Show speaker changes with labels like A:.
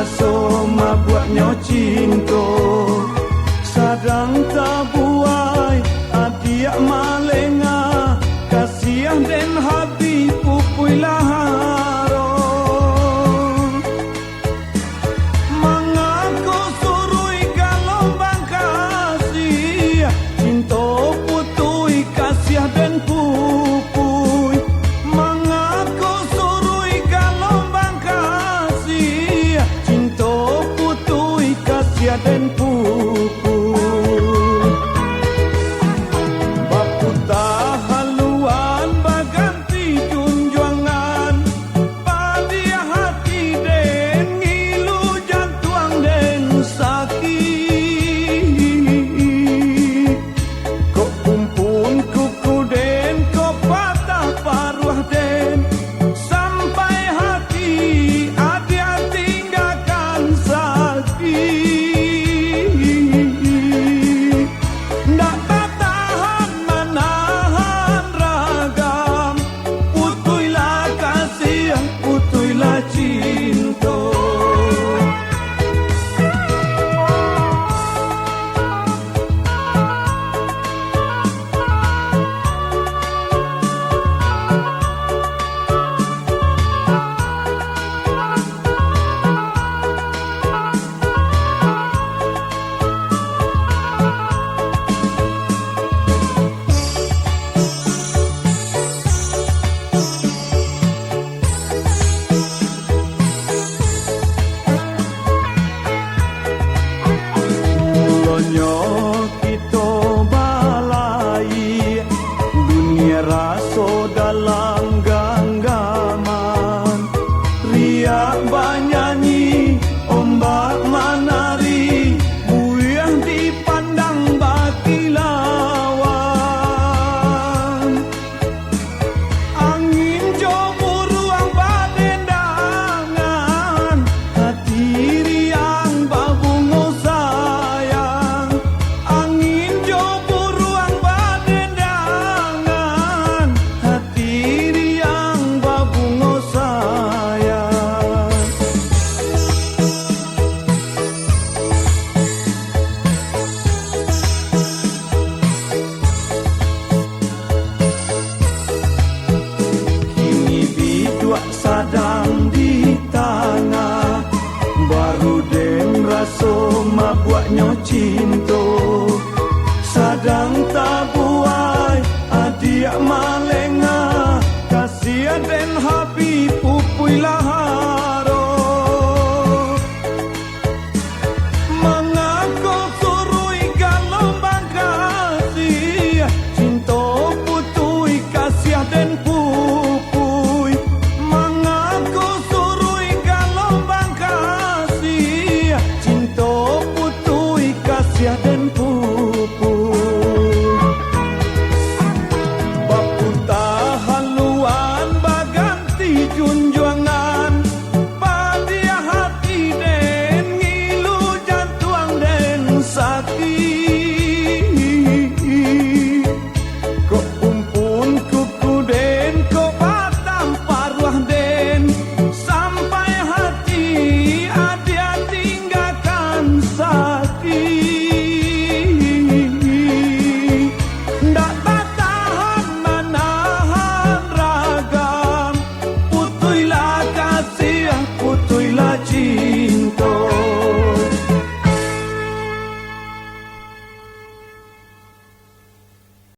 A: raso mabuaknya cinta sadang tabuai adiak malenga kasihan den habib pupui laharo mengaku surui galombang kasih cinta putui kasihan den pupui mengaku surui galombang kasih cinta putui kasihan den pupui raso dalam genggaman riak banyanyi ombak menari buyang dipandang bakilauan angin jomu ruang badendangan hati riang babungo sayang angin jomu ruang badendangan yang babungo sayang kini biduak sadang di tanah baru den raso mabuaknya cinta sadang